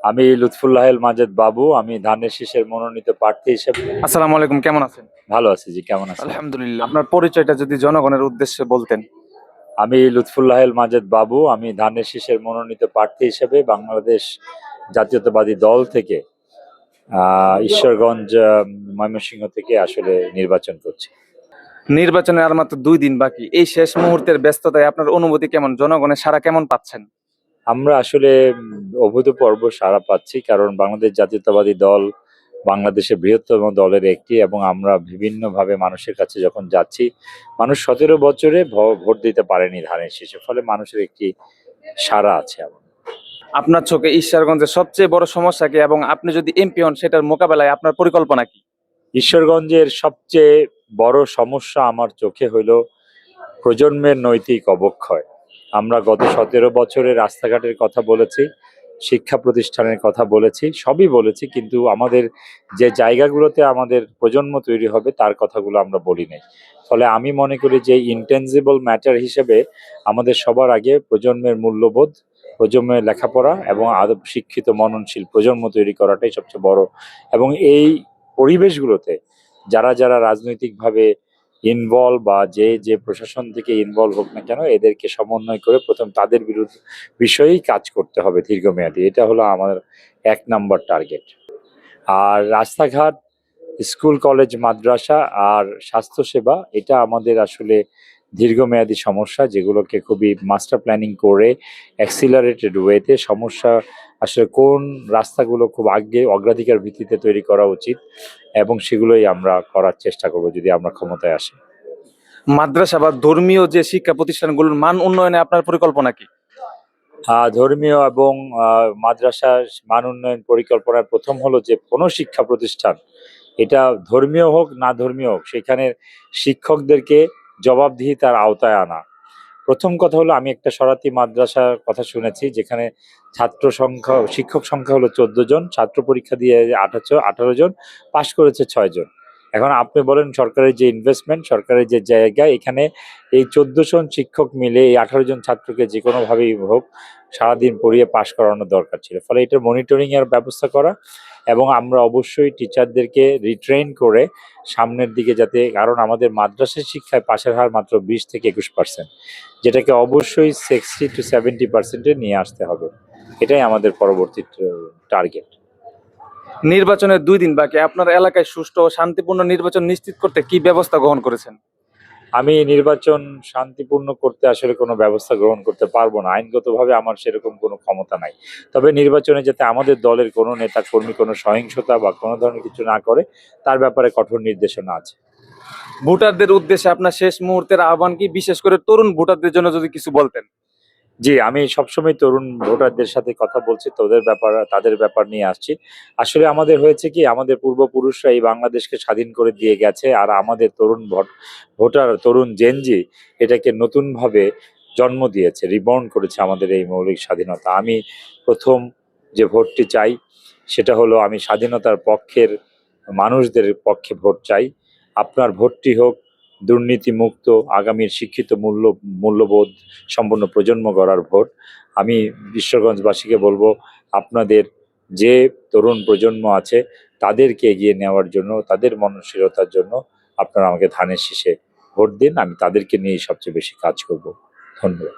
আমি লুৎফুল্লাহেল মাজেদ বাবু। আমি ধানের শীষের মনোনীত প্রার্থী হিসেবে। আসসালামু আলাইকুম, কেমন আছেন? ভালো আছি জি, কেমন আছেন? আলহামদুলিল্লাহ। আপনার পরিচয়টা যদি জনগণের উদ্দেশ্যে বলতেন। আমি লুৎফুল্লাহেল মাজেদ বাবু। আমি ধানের শীষের মনোনীত প্রার্থী হিসেবে বাংলাদেশ জাতীয়তাবাদী দল থেকে ঈশ্বরগঞ্জ ময়মনসিংহ থেকে আসলে নির্বাচন করছি। নির্বাচনে আর মাত্র 2 দিন বাকি, এই শেষ মুহূর্তের ব্যস্ততায় আপনার অনুভূতি কেমন? জনগণের সাড়া কেমন পাচ্ছেন? আমরা আসলে অভূতপূর্ব সাড়া পাচ্ছি, কারণ বাংলাদেশ জাতীয়তাবাদী দল বাংলাদেশের বৃহত্তম দলের একটি, এবং আমরা বিভিন্নভাবে মানুষের কাছে যখন যাচ্ছি, মানুষ 17 বছরে ভোট দিতে পারেনি ধানের শীষে, ফলে মানুষের একটি সাড়া আছে। আপনার চোখে ঈশ্বরগঞ্জের সবচেয়ে বড় সমস্যা কি, এবং আপনি যদি এমপি হন সেটার মোকাবেলায় আপনার পরিকল্পনা কি? ঈশ্বরগঞ্জের সবচেয়ে বড় সমস্যা আমার চোখে হইল প্রজন্মের নৈতিক অবক্ষয়। আমরা গত 17 বছরে রাস্তাঘাটের কথা বলেছি, শিক্ষা প্রতিষ্ঠানের কথা বলেছি, সবই বলেছি, কিন্তু আমাদের যে জায়গাগুলোতে আমাদের প্রজন্ম তৈরি হবে তার কথাগুলো আমরা বলি নাই। ফলে আমি মনে করি যে ইনটেনজিবল ম্যাটার হিসেবে আমাদের সবার আগে প্রজন্মের মূল্যবোধ, প্রজন্মের লেখাপড়া এবং আদব শিক্ষিত মননশীল প্রজন্ম তৈরি করাটাই সবচেয়ে বড়। এবং এই পরিবেশগুলোতে যারা যারা রাজনৈতিকভাবে ইনভলভ বা যে যে প্রশাসন থেকে ইনভলভ হোক না কেন, এদেরকে সমন্বয় করে প্রথম তাদের বিরুদ্ধে বিষয়েই কাজ করতে হবে দীর্ঘমেয়াদী। এটা হলো আমার 1 নম্বর টার্গেট। আর রাস্তাঘাট, স্কুল কলেজ মাদ্রাসা আর স্বাস্থ্যসেবা, এটা আমাদের আসলে দীর্ঘমেয়াদী সমস্যা, যেগুলোকে খুবই মাস্টার প্ল্যানিং করে অ্যাক্সিলারেটেড ওয়েতে সমস্যা আসলে কোন রাস্তাগুলো খুব আগে অগ্রাধিকার ভিত্তিতে তৈরি করা উচিত, এবং সেগুলোই আমরা করার চেষ্টা করব যদি আমরা ক্ষমতায় আসি। মাদ্রাসা বা ধর্মীয় যে শিক্ষা প্রতিষ্ঠানগুলোর মান উন্নয়নে আপনার পরিকল্পনা কি? ধর্মীয় এবং মাদ্রাসা মান উন্নয়ন পরিকল্পনার প্রথম হলো যে কোনো শিক্ষা প্রতিষ্ঠান, এটা ধর্মীয় হোক না ধর্মীয় হোক, সেখানে শিক্ষকদেরকে জবাবদিহিতার আওতায় আনা। প্রথম কথা হলো, আমি একটা সরাতি মাদ্রাসার কথা শুনেছি যেখানে শিক্ষক সংখ্যা হলো 14 জন, ছাত্র পরীক্ষা দিয়ে 18 জন, পাশ করেছে 6 জন। এখন আপনি বলেন সরকারের যে ইনভেস্টমেন্ট, সরকারের যে জায়গা, এখানে এই 14 জন শিক্ষক মিলে এই 18 জন ছাত্রকে যে কোনোভাবেই হোক সারাদিন পড়িয়ে পাশ করানোর দরকার ছিল। ফলে এটা মনিটরিং এর ব্যবস্থা করা, এবং আমরা অবশ্যই টিচারদেরকে রিট্রেন করে সামনের দিকে যাতে, কারণ আমাদের মাদ্রাসা শিক্ষায় পাশের হার মাত্র 20 থেকে 21%, যেটাকে অবশ্যই 60 to 70% নিয়ে আসতে হবে। এটাই আমাদের পরবর্তী টার্গেট। নির্বাচনের 2 দিন বাকি, আপনার এলাকায় সুষ্ঠু ও শান্তিপূর্ণ নির্বাচন নিশ্চিত করতে কি ব্যবস্থা গ্রহণ করেছেন? আমি নির্বাচন শান্তিপূর্ণ করতে আসলে কোনো ব্যবস্থা গ্রহণ করতে পারবো না, আইনগতভাবে আমার সেরকম কোনো ক্ষমতা নাই। তবে নির্বাচনে যাতে আমাদের দলের কোনো নেতা কর্মী কোনো সহিংসতা বা কোনো ধরনের কিছু না করে, তার ব্যাপারে কঠোর নির্দেশনা আছে। ভোটারদের উদ্দেশ্যে আপনার শেষ মুহূর্তের আহ্বান কি, বিশেষ করে তরুণ ভোটারদের জন্য যদি কিছু বলতেন? জি, আমি সবসময় তরুণ ভোটারদের সাথে কথা বলছি, তাদের ব্যাপার নিয়ে আসছি। আসলে আমাদের হয়েছে কি, আমাদের পূর্বপুরুষরা এই বাংলাদেশকে স্বাধীন করে দিয়ে গেছে, আর আমাদের ভোটার তরুণ জেনজি এটাকে নতুনভাবে জন্ম দিয়েছে, রিবর্ন করেছে আমাদের এই মৌলিক স্বাধীনতা। আমি প্রথম যে ভোটটি চাই সেটা হলো, আমি স্বাধীনতার পক্ষের মানুষদের পক্ষে ভোট চাই। আপনার ভোটটি হোক দুর্নীতিমুক্ত আগামীর শিক্ষিত মূল্যবোধ সম্পন্ন প্রজন্ম গড়ার ভোট। আমি ঈশ্বরগঞ্জবাসীকে বলবো, আপনাদের যে তরুণ প্রজন্ম আছে তাদেরকে এগিয়ে নেওয়ার জন্য, তাদের মননশীলতার জন্য আপনারা আমাকে ধানের শীষে ভোট দিন। আমি তাদেরকে নিয়েই সবচেয়ে বেশি কাজ করব। ধন্যবাদ।